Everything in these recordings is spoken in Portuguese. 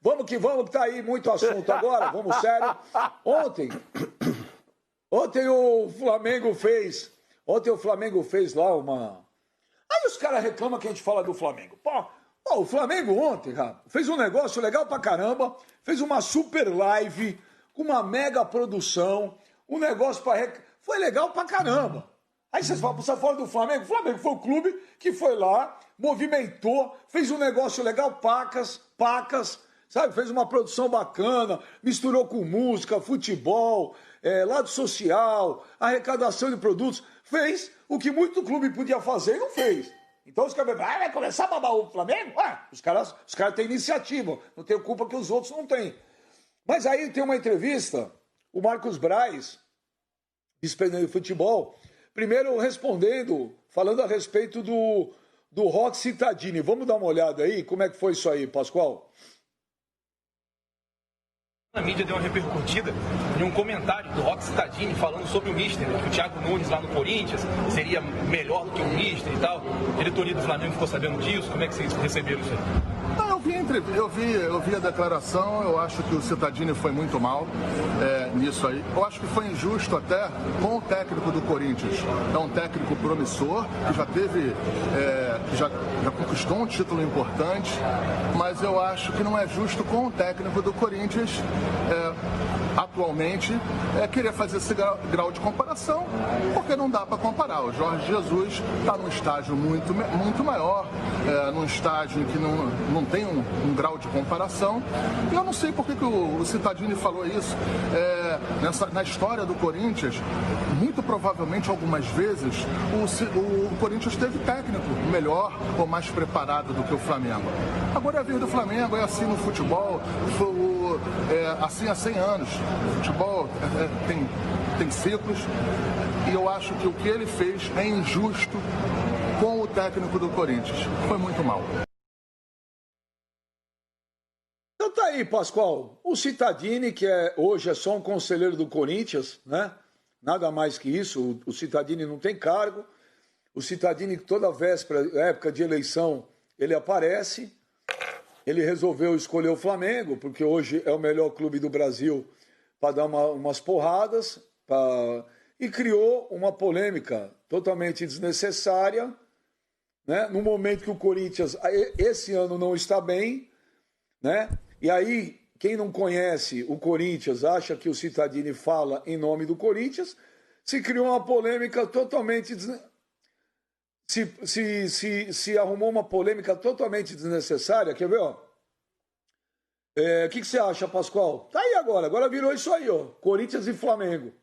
Vamos que tá aí muito assunto agora, vamos sério. Ontem o Flamengo fez lá uma... Aí os caras reclamam que a gente fala do Flamengo. Pô, o Flamengo ontem, cara, fez um negócio legal pra caramba, fez uma super live com uma mega produção, um negócio foi legal pra caramba. Aí vocês falam, você fala do Flamengo? O Flamengo foi o clube que foi lá, movimentou, fez um negócio legal, pacas, sabe? Fez uma produção bacana, misturou com música, futebol, lado social, arrecadação de produtos. Fez o que muito clube podia fazer e não fez. Então os caras vai começar a babar o Flamengo? Os caras têm iniciativa, não tem culpa que os outros não têm. Mas aí tem uma entrevista, o Marcos Braz, vice-presidente de futebol, primeiro falando a respeito do Roque Cittadini. Vamos dar uma olhada aí, como é que foi isso aí, Pascoal? A mídia deu uma repercutida em um comentário do Roque Cittadini falando sobre o Mister, que o Thiago Nunes lá no Corinthians seria melhor do que o Mister e tal. A diretoria do Flamengo ficou sabendo disso, como é que vocês receberam isso aí? Eu vi a declaração, eu acho que o Cittadini foi muito mal nisso aí. Eu acho que foi injusto até com o técnico do Corinthians. É um técnico promissor, que já teve, já conquistou um título importante, mas eu acho que não é justo com o técnico do Corinthians, atualmente, querer fazer esse grau de comparação, porque não dá para comparar. O Jorge Jesus está num estágio muito maior, num estágio em que não tem um grau de comparação. E eu não sei por que o Cittadini falou isso. Na história do Corinthians, muito provavelmente, algumas vezes, o Corinthians teve técnico melhor ou mais preparado do que o Flamengo. Agora é a vez do Flamengo, é assim no futebol, assim há 100 anos. O futebol tem ciclos, e eu acho que o que ele fez é injusto com o técnico do Corinthians. Foi muito mal. Então tá aí, Pascoal. O Cittadini, que hoje é só um conselheiro do Corinthians, né? Nada mais que isso. O Cittadini não tem cargo. O Cittadini, toda véspera, época de eleição, ele aparece. Ele resolveu escolher o Flamengo, porque hoje é o melhor clube do Brasil, para dar umas porradas, e criou uma polêmica totalmente desnecessária, né? No momento que o Corinthians, esse ano, não está bem, né? E aí, quem não conhece o Corinthians, acha que o Cittadini fala em nome do Corinthians, se criou uma polêmica totalmente... Se arrumou uma polêmica totalmente desnecessária. Quer ver, ó? O que você acha, Pascoal? Tá aí agora virou isso aí, ó. Corinthians e Flamengo.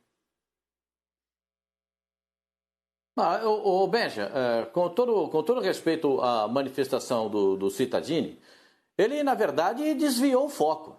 Benja, com todo respeito à manifestação do Cittadini, ele, na verdade, desviou o foco.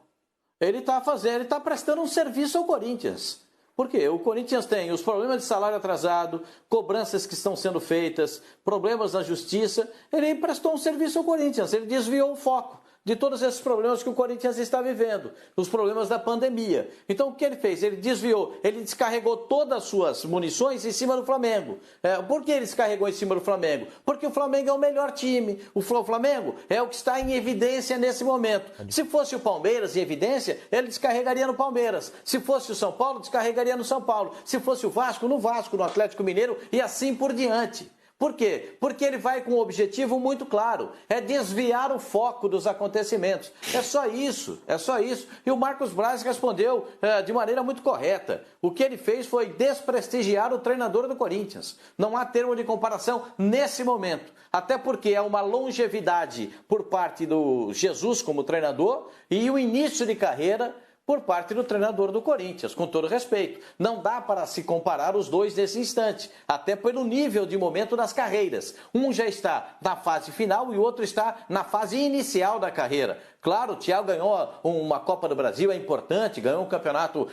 Ele está prestando um serviço ao Corinthians. Por quê? O Corinthians tem os problemas de salário atrasado, cobranças que estão sendo feitas, problemas na justiça. Ele prestou um serviço ao Corinthians, ele desviou o foco de todos esses problemas que o Corinthians está vivendo, os problemas da pandemia. Então o que ele fez? Ele desviou, ele descarregou todas as suas munições em cima do Flamengo. Por que ele descarregou em cima do Flamengo? Porque o Flamengo é o melhor time. O Flamengo é o que está em evidência nesse momento. Se fosse o Palmeiras em evidência, ele descarregaria no Palmeiras. Se fosse o São Paulo, descarregaria no São Paulo. Se fosse o Vasco, no Atlético Mineiro e assim por diante. Por quê? Porque ele vai com um objetivo muito claro, é desviar o foco dos acontecimentos. É só isso. E o Marcos Braz respondeu de maneira muito correta. O que ele fez foi desprestigiar o treinador do Corinthians. Não há termo de comparação nesse momento. Até porque é uma longevidade por parte do Jesus como treinador e o início de carreira por parte do treinador do Corinthians, com todo respeito. Não dá para se comparar os dois nesse instante, até pelo nível de momento das carreiras. Um já está na fase final e o outro está na fase inicial da carreira. Claro, o Thiago ganhou uma Copa do Brasil, é importante, ganhou um campeonato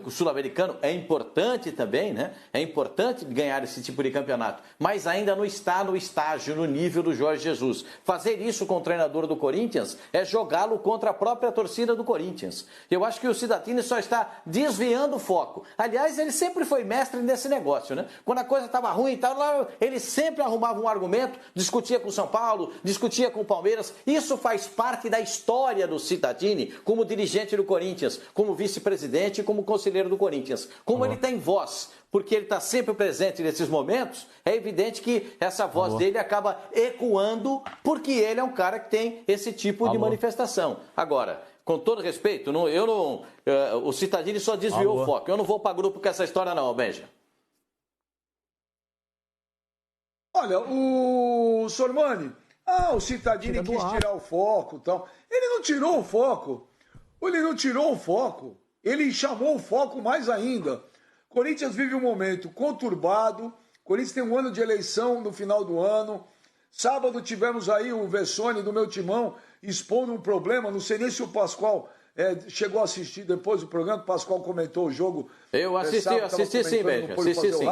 sul-americano, é importante também, né? É importante ganhar esse tipo de campeonato, mas ainda não está no estágio, no nível do Jorge Jesus. Fazer isso com o treinador do Corinthians é jogá-lo contra a própria torcida do Corinthians. Eu acho que o Cittadini só está desviando o foco. Aliás, ele sempre foi mestre nesse negócio, né? Quando a coisa estava ruim e tal, ele sempre arrumava um argumento, discutia com o São Paulo, discutia com o Palmeiras. Isso faz parte da história do Cittadini como dirigente do Corinthians, como vice-presidente e como conselheiro do Corinthians. Como ele tem voz, porque ele está sempre presente nesses momentos, é evidente que essa voz dele acaba ecoando, porque ele é um cara que tem esse tipo de manifestação. Agora, com todo respeito, o Cittadini só desviou o foco. Eu não vou para grupo com essa história não, Benja. Olha, o Sormani, o Cittadini quis tirar o foco e tal. Ele não tirou o foco. Ele chamou o foco mais ainda. Corinthians vive um momento conturbado. Corinthians tem um ano de eleição no final do ano. Sábado tivemos aí o Vessone do meu timão expondo um problema. Não sei nem se o Pascoal chegou a assistir depois do programa. O Pascoal comentou o jogo. Eu assisti sim, Benja. Assisti sim.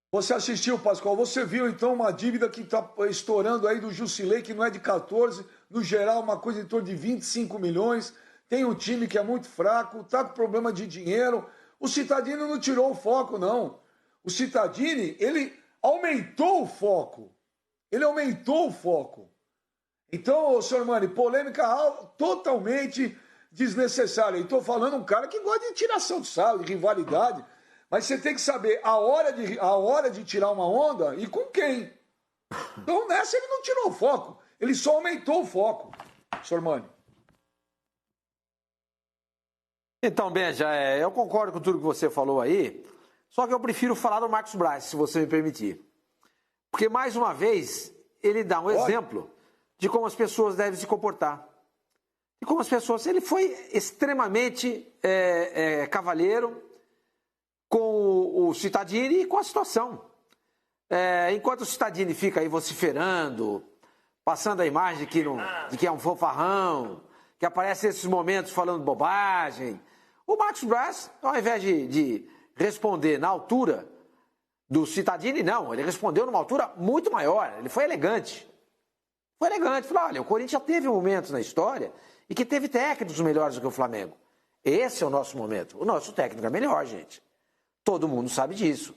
Você assistiu, Pascoal? Você viu, então, uma dívida que está estourando aí do Jusilei, que não é de 14, no geral, uma coisa em torno de 25 milhões. Tem um time que é muito fraco, está com problema de dinheiro. O Cittadini não tirou o foco, não. O Cittadini, ele aumentou o foco. Então, senhor Mani, polêmica totalmente desnecessária. E estou falando um cara que gosta de tiração de sarro, de rivalidade. Mas você tem que saber a hora de tirar uma onda e com quem. Então, nessa ele não tirou o foco. Ele só aumentou o foco, Sormani. Então, Benja, eu concordo com tudo que você falou aí, só que eu prefiro falar do Marcos Braz, se você me permitir. Porque, mais uma vez, ele dá um exemplo de como as pessoas devem se comportar. E como as pessoas... Ele foi extremamente cavalheiro com o Cittadini e com a situação. Enquanto o Cittadini fica aí vociferando, passando a imagem de que é um fanfarrão, que aparece nesses momentos falando bobagem, o Marcos Braz, ao invés de responder na altura do Cittadini, não, ele respondeu numa altura muito maior, ele foi elegante. Falou, olha, o Corinthians já teve momentos na história e que teve técnicos melhores do que o Flamengo. Esse é o nosso momento. O nosso técnico é melhor, gente. Todo mundo sabe disso.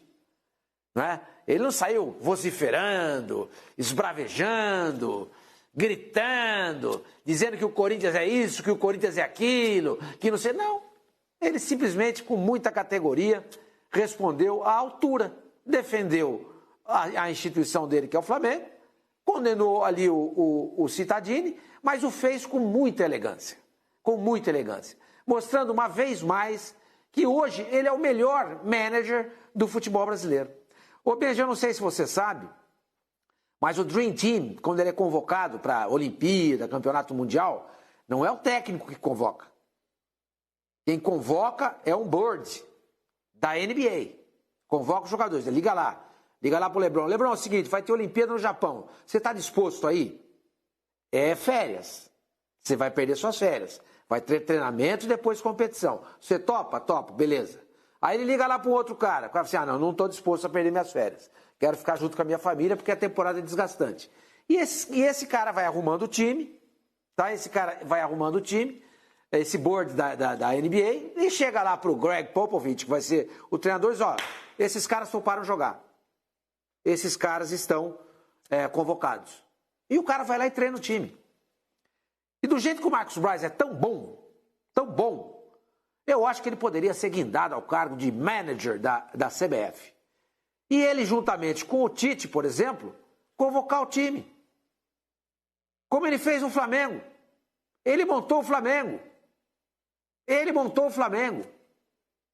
Não é? Ele não saiu vociferando, esbravejando, gritando, dizendo que o Corinthians é isso, que o Corinthians é aquilo, que não sei. Não. Ele simplesmente, com muita categoria, respondeu à altura, defendeu a instituição dele, que é o Flamengo, condenou ali o Cittadini, mas o fez com muita elegância. Mostrando uma vez mais que hoje ele é o melhor manager do futebol brasileiro. Ô Benja, eu não sei se você sabe, mas o Dream Team, quando ele é convocado para Olimpíada, Campeonato Mundial, não é o técnico que convoca. Quem convoca é um board da NBA. Convoca os jogadores, liga lá pro Lebron. Lebron, é o seguinte, vai ter Olimpíada no Japão. Você está disposto aí? É férias. Você vai perder suas férias. Vai ter treinamento e depois competição. Você topa? Topa, beleza. Aí ele liga lá para um outro cara. O cara fala assim, não estou disposto a perder minhas férias. Quero ficar junto com a minha família porque a temporada é desgastante. E esse cara vai arrumando o time, tá? Esse board da NBA, e chega lá para o Greg Popovich, que vai ser o treinador, e diz, esses caras toparam jogar. Esses caras estão convocados. E o cara vai lá e treina o time. E do jeito que o Marcos Braz é tão bom, eu acho que ele poderia ser guindado ao cargo de manager da CBF. E ele, juntamente com o Tite, por exemplo, convocar o time. Como ele fez no Flamengo. Ele montou o Flamengo.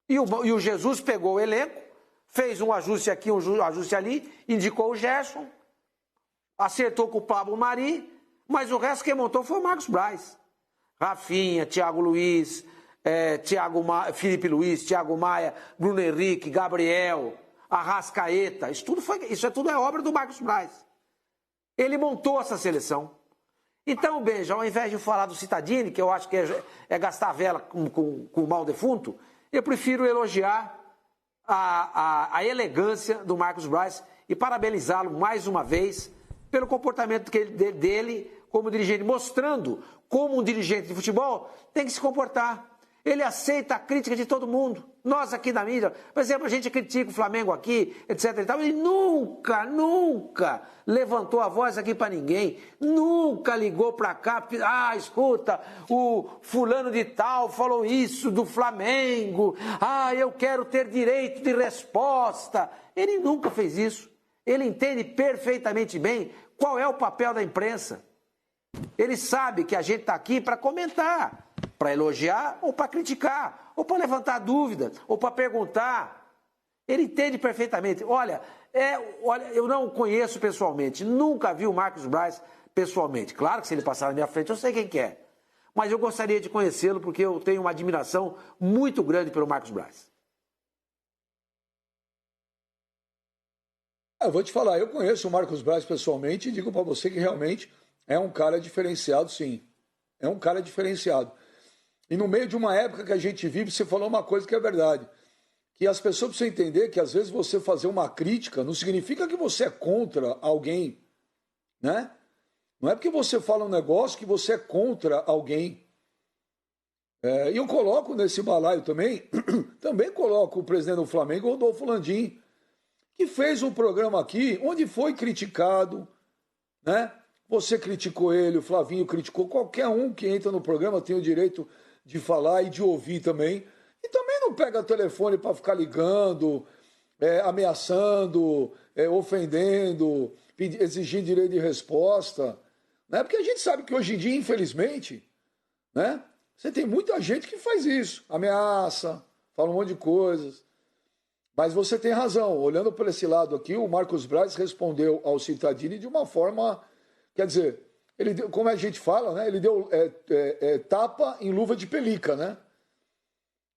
E o Jesus pegou o elenco, fez um ajuste aqui, um ajuste ali, indicou o Gerson, acertou com o Pablo Mari, mas o resto quem montou foi o Marcos Braz. Rafinha, Thiago Luiz, Felipe Luiz, Thiago Maia, Bruno Henrique, Gabriel, Arrascaeta. Isso tudo é obra do Marcos Braz. Ele montou essa seleção. Então, Benja, ao invés de falar do Cittadini, que eu acho que é gastar vela com o mal defunto, eu prefiro elogiar a elegância do Marcos Braz e parabenizá-lo mais uma vez pelo comportamento dele como dirigente, mostrando como um dirigente de futebol tem que se comportar. Ele aceita a crítica de todo mundo. Nós aqui na mídia, por exemplo, a gente critica o Flamengo aqui, etc. E tal. Ele nunca levantou a voz aqui para ninguém. Nunca ligou para cá. Escuta, o fulano de tal falou isso do Flamengo. Eu quero ter direito de resposta. Ele nunca fez isso. Ele entende perfeitamente bem qual é o papel da imprensa. Ele sabe que a gente está aqui para comentar, para elogiar ou para criticar, ou para levantar dúvidas, ou para perguntar. Ele entende perfeitamente. Olha, eu não o conheço pessoalmente, nunca vi o Marcos Braz pessoalmente. Claro que se ele passar na minha frente, eu sei quem que é. Mas eu gostaria de conhecê-lo porque eu tenho uma admiração muito grande pelo Marcos Braz. Eu vou te falar, eu conheço o Marcos Braz pessoalmente e digo para você que realmente é um cara diferenciado, sim. É um cara diferenciado. E no meio de uma época que a gente vive, você falou uma coisa que é verdade. Que as pessoas precisam entender que às vezes você fazer uma crítica não significa que você é contra alguém, né? Não é porque você fala um negócio que você é contra alguém. E eu coloco nesse balaio também coloco o presidente do Flamengo, Rodolfo Landim, que fez um programa aqui onde foi criticado, né? Você criticou ele, o Flavinho criticou, qualquer um que entra no programa tem o direito de falar e de ouvir também. E também não pega telefone para ficar ligando, ameaçando, ofendendo, exigindo direito de resposta, né? Porque a gente sabe que hoje em dia, infelizmente, né? Você tem muita gente que faz isso, ameaça, fala um monte de coisas. Mas você tem razão, olhando por esse lado aqui, o Marcos Braz respondeu ao Cittadini de uma forma, quer dizer, ele deu, como a gente fala, né? Ele deu tapa em luva de pelica, né?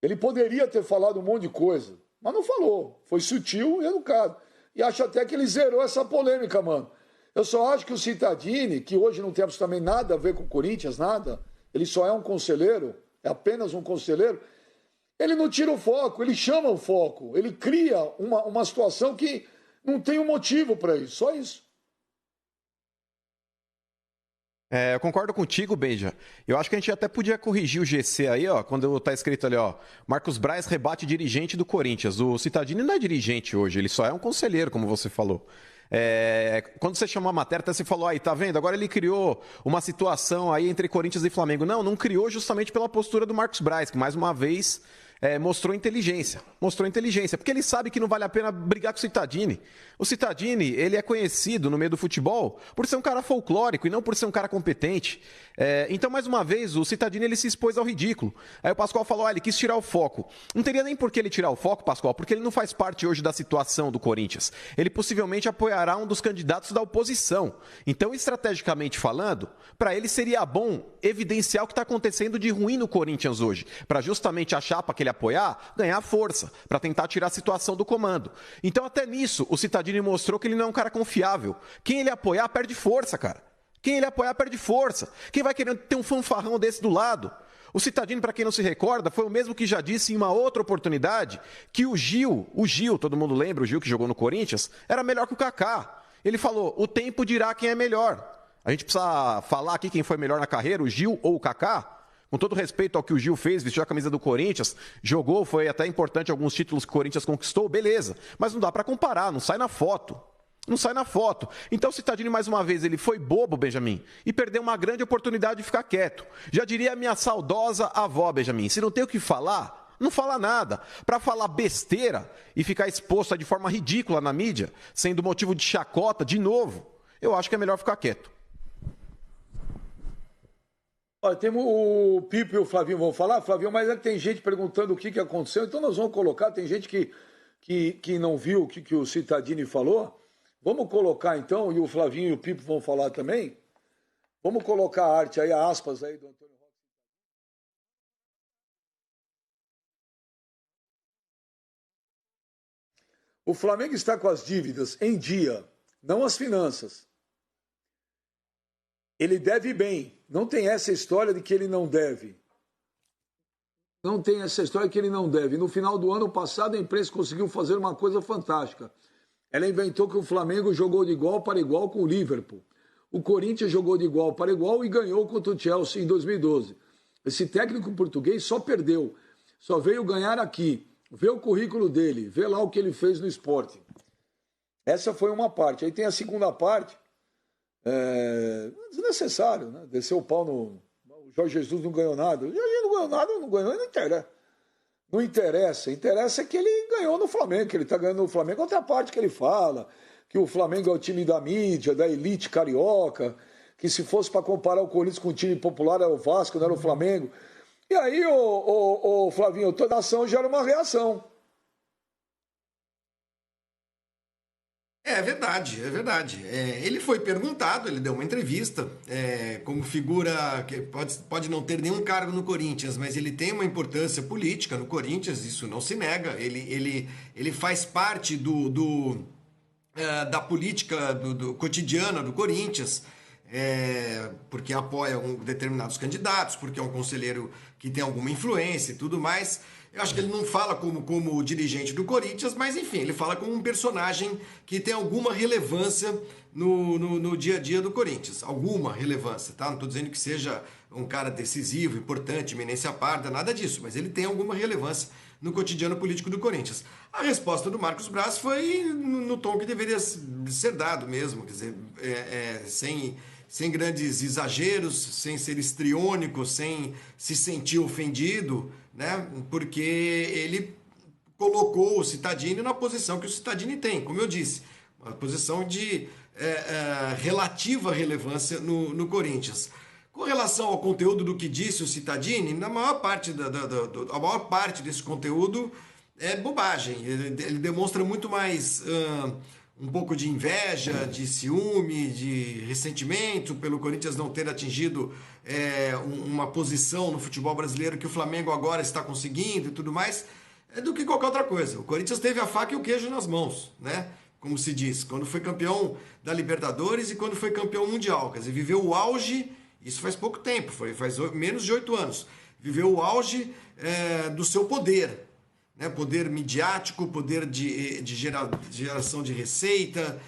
Ele poderia ter falado um monte de coisa, mas não falou. Foi sutil e educado. E acho até que ele zerou essa polêmica, mano. Eu só acho que o Cittadini, que hoje não tem absolutamente nada a ver com o Corinthians, nada, ele só é um conselheiro, é apenas um conselheiro, ele não tira o foco, ele chama o foco, ele cria uma situação que não tem um motivo para isso, só isso. Eu concordo contigo, Benja. Eu acho que a gente até podia corrigir o GC aí, ó, quando tá escrito ali, ó, Marcos Braz rebate dirigente do Corinthians. O Cittadini não é dirigente hoje, ele só é um conselheiro, como você falou. Quando você chamou a matéria, até você falou, aí, tá vendo? Agora ele criou uma situação aí entre Corinthians e Flamengo. Não criou justamente pela postura do Marcos Braz, que mais uma vez mostrou inteligência, porque ele sabe que não vale a pena brigar com o Cittadini. O Cittadini, ele é conhecido no meio do futebol por ser um cara folclórico e não por ser um cara competente. Então, mais uma vez, o Cittadini, ele se expôs ao ridículo. Aí o Pascoal falou, ele quis tirar o foco. Não teria nem por que ele tirar o foco, Pascoal, porque ele não faz parte hoje da situação do Corinthians. Ele possivelmente apoiará um dos candidatos da oposição. Então, estrategicamente falando, para ele seria bom evidenciar o que está acontecendo de ruim no Corinthians hoje, para justamente a chapa que ele apoiar, ganhar força, para tentar tirar a situação do comando. Então, até nisso, o Cittadini mostrou que ele não é um cara confiável. Quem ele apoiar, perde força, cara. Quem ele apoiar, perde força. Quem vai querendo ter um fanfarrão desse do lado? O Cittadini, para quem não se recorda, foi o mesmo que já disse em uma outra oportunidade que o Gil, todo mundo lembra, o Gil que jogou no Corinthians, era melhor que o Kaká. Ele falou, o tempo dirá quem é melhor. A gente precisa falar aqui quem foi melhor na carreira, o Gil ou o Kaká? Com todo respeito ao que o Gil fez, vestiu a camisa do Corinthians, jogou, foi até importante alguns títulos que o Corinthians conquistou, beleza. Mas não dá para comparar, não sai na foto. Não sai na foto. Então o Cittadini, mais uma vez, ele foi bobo, Benjamin, e perdeu uma grande oportunidade de ficar quieto. Já diria a minha saudosa avó, Benjamin, se não tem o que falar, não fala nada. Para falar besteira e ficar exposto de forma ridícula na mídia, sendo motivo de chacota, de novo, eu acho que é melhor ficar quieto. Olha, temos o Pipo e o Flavinho vão falar, Flavinho, mas tem gente perguntando o que aconteceu, então nós vamos colocar, tem gente que não viu o que o Cittadini falou, vamos colocar então, e o Flavinho e o Pipo vão falar também, vamos colocar a arte aí, a aspas aí do Antônio Roque. O Flamengo está com as dívidas em dia, não as finanças. Ele deve bem. Não tem essa história de que ele não deve. Não tem essa história de que ele não deve. No final do ano passado, a imprensa conseguiu fazer uma coisa fantástica. Ela inventou que o Flamengo jogou de igual para igual com o Liverpool. O Corinthians jogou de igual para igual e ganhou contra o Chelsea em 2012. Esse técnico português só perdeu, só veio ganhar aqui. Vê o currículo dele, vê lá o que ele fez no Sporting. Essa foi uma parte. Aí tem a segunda parte, desnecessário, né? Descer o pau no... O Jorge Jesus não ganhou nada. O Jorge não ganhou nada, não ganhou, não interessa. Não interessa. Interessa é que ele ganhou no Flamengo, que ele está ganhando no Flamengo. Outra parte que ele fala, que o Flamengo é o time da mídia, da elite carioca, que se fosse para comparar o Corinthians com o time popular era o Vasco, não era o Flamengo. E aí, o Flavinho, toda ação gera uma reação. É verdade, é verdade. Ele foi perguntado, ele deu uma entrevista, como figura que pode não ter nenhum cargo no Corinthians, mas ele tem uma importância política no Corinthians, isso não se nega. Ele faz parte da política do cotidiana do Corinthians, porque apoia determinados candidatos, porque é um conselheiro que tem alguma influência e tudo mais. Eu acho que ele não fala como dirigente do Corinthians, mas enfim, ele fala como um personagem que tem alguma relevância no dia a dia do Corinthians. Alguma relevância, tá? Não estou dizendo que seja um cara decisivo, importante, eminência parda, nada disso, mas ele tem alguma relevância no cotidiano político do Corinthians. A resposta do Marcos Braz foi no tom que deveria ser dado mesmo, quer dizer, sem grandes exageros, sem ser histriônico, sem se sentir ofendido, né? Porque ele colocou o Cittadini na posição que o Cittadini tem, como eu disse, uma posição de relativa relevância no Corinthians. Com relação ao conteúdo do que disse o Cittadini, a maior parte desse conteúdo é bobagem. Ele demonstra muito mais um pouco de inveja, de ciúme, de ressentimento pelo Corinthians não ter atingido uma posição no futebol brasileiro que o Flamengo agora está conseguindo e tudo mais, do que qualquer outra coisa. O Corinthians teve a faca e o queijo nas mãos, né? Como se diz, quando foi campeão da Libertadores e quando foi campeão mundial. Quer dizer, viveu o auge, isso faz pouco tempo, faz menos de 8 anos, viveu o auge do seu poder. Né, poder midiático, poder de geração de receita,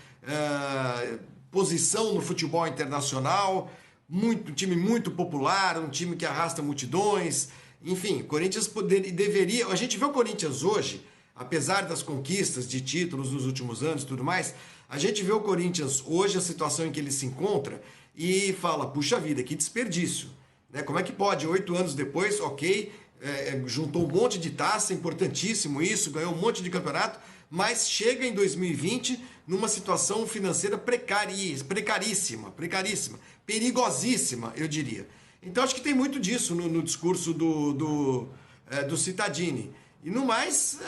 posição no futebol internacional, um time muito popular, um time que arrasta multidões. Enfim, o Corinthians deveria... A gente vê o Corinthians hoje, apesar das conquistas de títulos nos últimos anos e tudo mais, a gente vê o Corinthians hoje, a situação em que ele se encontra, e fala, puxa vida, que desperdício. Né? Como é que pode, 8 anos depois, ok... juntou um monte de taça, importantíssimo isso, ganhou um monte de campeonato, mas chega em 2020 numa situação financeira precaríssima, perigosíssima, eu diria. Então acho que tem muito disso no discurso do Cittadini. E no mais,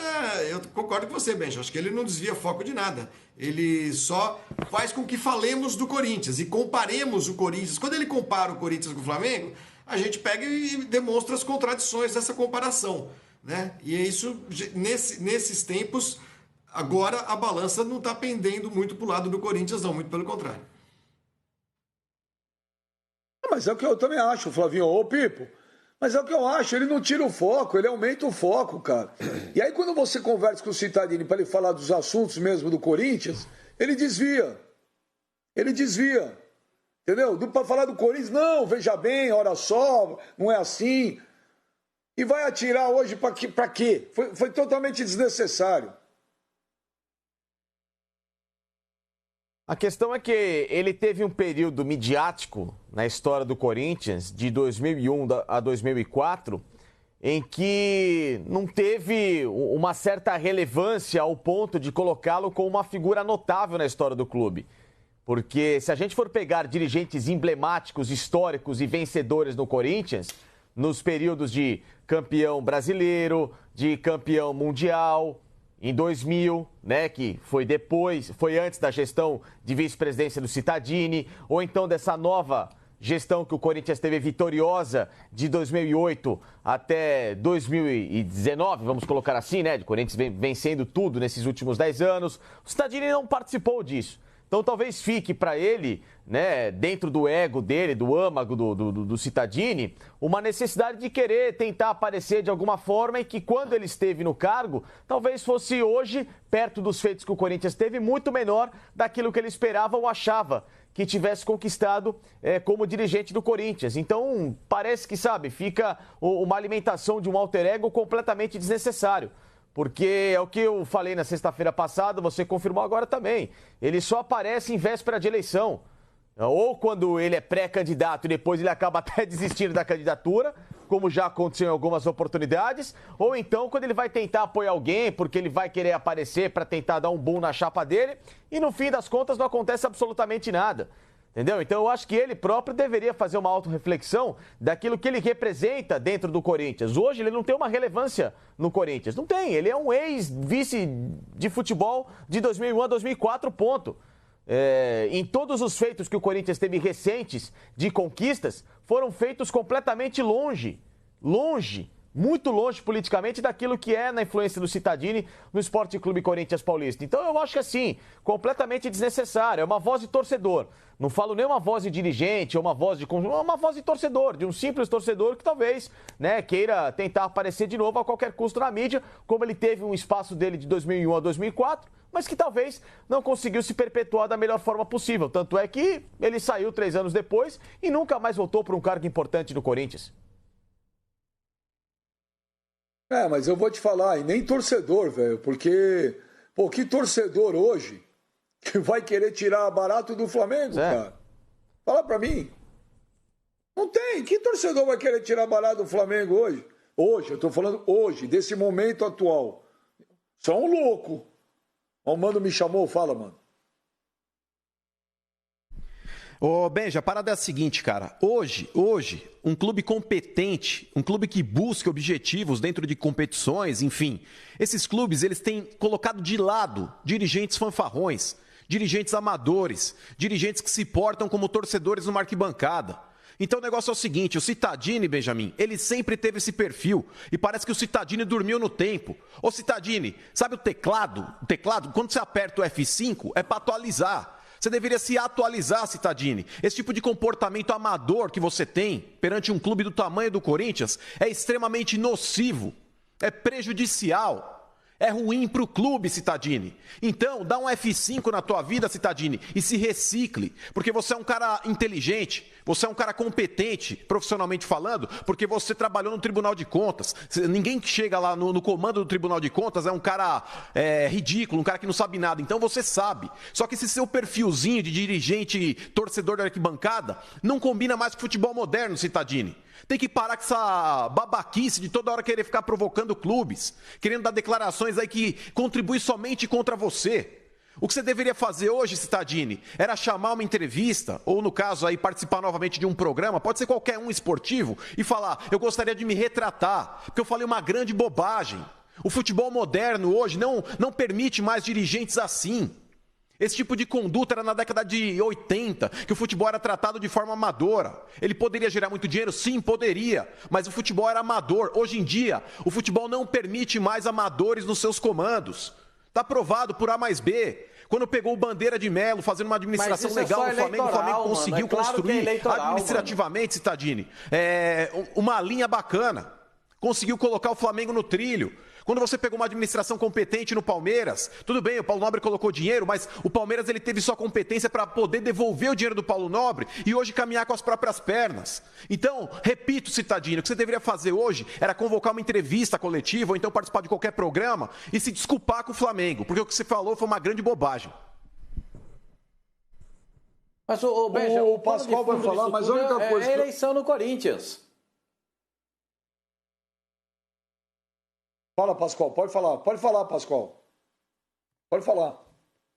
eu concordo com você, Benja, acho que ele não desvia foco de nada. Ele só faz com que falemos do Corinthians e comparemos o Corinthians. Quando ele compara o Corinthians com o Flamengo, a gente pega e demonstra as contradições dessa comparação, né? E é isso, nesses tempos, agora a balança não está pendendo muito para o lado do Corinthians, não, muito pelo contrário. Mas é o que eu também acho, Flavinho. Ô, Pipo, mas é o que eu acho, ele não tira o foco, ele aumenta o foco, cara. E aí quando você conversa com o Cittadini para ele falar dos assuntos mesmo do Corinthians, ele desvia. Ele desvia. Entendeu? Para falar do Corinthians, não, veja bem, olha só, não é assim. E vai atirar hoje para quê? Foi totalmente desnecessário. A questão é que ele teve um período midiático na história do Corinthians, de 2001 a 2004, em que não teve uma certa relevância ao ponto de colocá-lo como uma figura notável na história do clube. Porque se a gente for pegar dirigentes emblemáticos, históricos e vencedores no Corinthians, nos períodos de campeão brasileiro, de campeão mundial, em 2000, né, que foi antes da gestão de vice-presidência do Cittadini, ou então dessa nova gestão que o Corinthians teve vitoriosa de 2008 até 2019, vamos colocar assim, né, o Corinthians vencendo tudo nesses últimos 10 anos. O Cittadini não participou disso. Então talvez fique para ele, né, dentro do ego dele, do âmago do Cittadini, uma necessidade de querer tentar aparecer de alguma forma e que quando ele esteve no cargo, talvez fosse hoje, perto dos feitos que o Corinthians teve, muito menor daquilo que ele esperava ou achava que tivesse conquistado como dirigente do Corinthians. Então, parece que, sabe, fica uma alimentação de um alter ego completamente desnecessário. Porque é o que eu falei na sexta-feira passada, você confirmou agora também. Ele só aparece em véspera de eleição. Ou quando ele é pré-candidato e depois ele acaba até desistindo da candidatura, como já aconteceu em algumas oportunidades, ou então quando ele vai tentar apoiar alguém porque ele vai querer aparecer para tentar dar um boom na chapa dele e no fim das contas não acontece absolutamente nada. Entendeu? Então eu acho que ele próprio deveria fazer uma autorreflexão daquilo que ele representa dentro do Corinthians. Hoje ele não tem uma relevância no Corinthians. Não tem. Ele é um ex-vice de futebol de 2001 a 2004, ponto. Em todos os feitos que o Corinthians teve recentes de conquistas, foram feitos completamente longe, muito longe politicamente daquilo que é na influência do Cittadini no Sport Clube Corinthians Paulista. Então eu acho que assim, completamente desnecessário, é uma voz de torcedor. Não falo nem uma voz de dirigente, ou uma voz de torcedor, de um simples torcedor que talvez, né, queira tentar aparecer de novo a qualquer custo na mídia, como ele teve um espaço dele de 2001 a 2004, mas que talvez não conseguiu se perpetuar da melhor forma possível. Tanto é que ele saiu 3 anos depois e nunca mais voltou para um cargo importante no Corinthians. Mas eu vou te falar, e nem torcedor, velho, porque, pô, que torcedor hoje que vai querer tirar barato do Flamengo, cara? Fala pra mim. Não tem. Que torcedor vai querer tirar barato do Flamengo hoje? Hoje, eu tô falando hoje, desse momento atual. Só um louco. O Mano me chamou, fala, mano. Ô, Benja, a parada é a seguinte, cara. Hoje, um clube competente, um clube que busca objetivos dentro de competições, enfim, esses clubes, eles têm colocado de lado dirigentes fanfarrões, dirigentes amadores, dirigentes que se portam como torcedores numa arquibancada. Então o negócio é o seguinte, o Cittadini, Benjamin, ele sempre teve esse perfil e parece que o Cittadini dormiu no tempo. Ô Cittadini, sabe o teclado? O teclado, quando você aperta o F5, é para atualizar. Você deveria se atualizar, Cittadini. Esse tipo de comportamento amador que você tem perante um clube do tamanho do Corinthians é extremamente nocivo, é prejudicial. É ruim para o clube, Cittadini. Então, dá um F5 na tua vida, Cittadini, e se recicle. Porque você é um cara inteligente, você é um cara competente, profissionalmente falando, porque você trabalhou no Tribunal de Contas. Ninguém que chega lá no comando do Tribunal de Contas é um cara ridículo, um cara que não sabe nada. Então você sabe. Só que esse seu perfilzinho de dirigente, torcedor da arquibancada, não combina mais com o futebol moderno, Cittadini. Tem que parar com essa babaquice de toda hora querer ficar provocando clubes, querendo dar declarações aí que contribuem somente contra você. O que você deveria fazer hoje, Cittadini, era chamar uma entrevista, ou no caso aí participar novamente de um programa, pode ser qualquer um esportivo, e falar, eu gostaria de me retratar, porque eu falei uma grande bobagem. O futebol moderno hoje não permite mais dirigentes assim. Esse tipo de conduta era na década de 80, que o futebol era tratado de forma amadora. Ele poderia gerar muito dinheiro? Sim, poderia. Mas o futebol era amador. Hoje em dia, o futebol não permite mais amadores nos seus comandos. Está provado por A mais B. Quando pegou o Bandeira de Melo fazendo uma administração legal no Flamengo, o Flamengo conseguiu construir administrativamente, Cittadini, uma linha bacana. Conseguiu colocar o Flamengo no trilho. Quando você pegou uma administração competente no Palmeiras, tudo bem, o Paulo Nobre colocou dinheiro, mas o Palmeiras ele teve sua competência para poder devolver o dinheiro do Paulo Nobre e hoje caminhar com as próprias pernas. Então, repito, Cittadino, o que você deveria fazer hoje era convocar uma entrevista coletiva ou então participar de qualquer programa e se desculpar com o Flamengo, porque o que você falou foi uma grande bobagem. Mas Benja, o Pascoal vai falar, mas a única coisa... É a eleição no Corinthians. Fala, Pascoal, pode falar, Pascoal. Pode falar.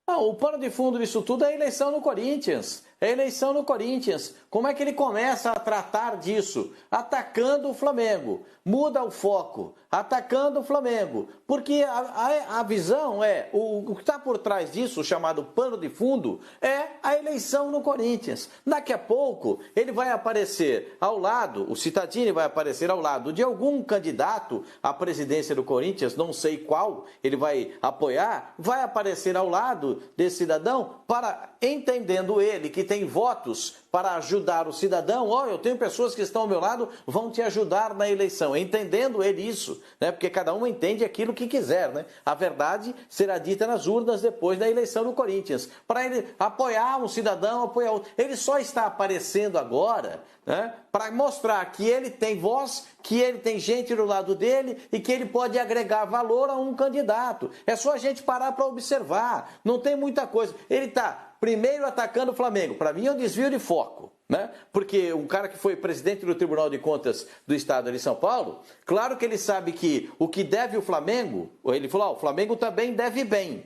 O pano de fundo disso tudo é a eleição no Corinthians. É a eleição no Corinthians. Como é que ele começa a tratar disso? Atacando o Flamengo. Muda o foco. Atacando o Flamengo. Porque a visão é, o que está por trás disso, chamado pano de fundo, é a eleição no Corinthians. Daqui a pouco, ele vai aparecer ao lado, o Cittadini vai aparecer ao lado de algum candidato à presidência do Corinthians, não sei qual ele vai apoiar, vai aparecer ao lado desse cidadão para, entendendo ele que tem votos para ajudar o cidadão. Eu tenho pessoas que estão ao meu lado, vão te ajudar na eleição. Entendendo ele isso, né? Porque cada um entende aquilo que quiser, né? A verdade será dita nas urnas depois da eleição do Corinthians. Para ele apoiar um cidadão, apoiar outro. Ele só está aparecendo agora, né, para mostrar que ele tem voz, que ele tem gente do lado dele e que ele pode agregar valor a um candidato. É só a gente parar para observar. Não tem muita coisa. Ele está primeiro atacando o Flamengo. Para mim é um desvio de foco, né? Porque um cara que foi presidente do Tribunal de Contas do Estado de São Paulo, claro que ele sabe que o que deve o Flamengo, ele falou, o Flamengo também deve bem,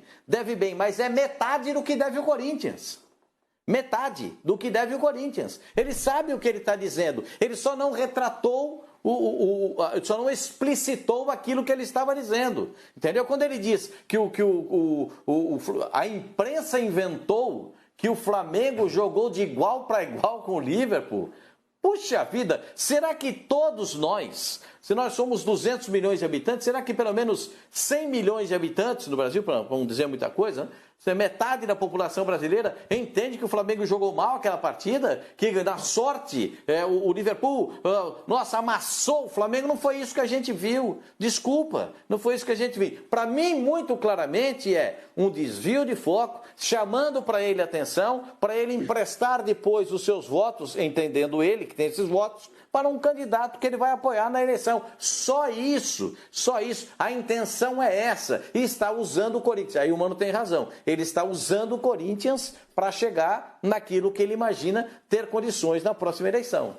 mas é metade do que deve o Corinthians. Metade do que deve o Corinthians. Ele sabe o que ele está dizendo. Ele só não retratou, só não explicitou aquilo que ele estava dizendo. Entendeu? Quando ele diz que a imprensa inventou que o Flamengo jogou de igual para igual com o Liverpool. Puxa vida, será que todos nós, se nós somos 200 milhões de habitantes, será que pelo menos 100 milhões de habitantes no Brasil, para não dizer muita coisa, né? Metade da população brasileira entende que o Flamengo jogou mal aquela partida, que na sorte o Liverpool, nossa, amassou o Flamengo? Não foi isso que a gente viu. Desculpa, não foi isso que a gente viu. Para mim, muito claramente, é um desvio de foco, chamando para ele atenção, para ele emprestar depois os seus votos, entendendo ele que tem esses votos, para um candidato que ele vai apoiar na eleição. Só isso. A intenção é essa. E está usando o Corinthians. Aí o Mano tem razão. Ele está usando o Corinthians para chegar naquilo que ele imagina ter condições na próxima eleição.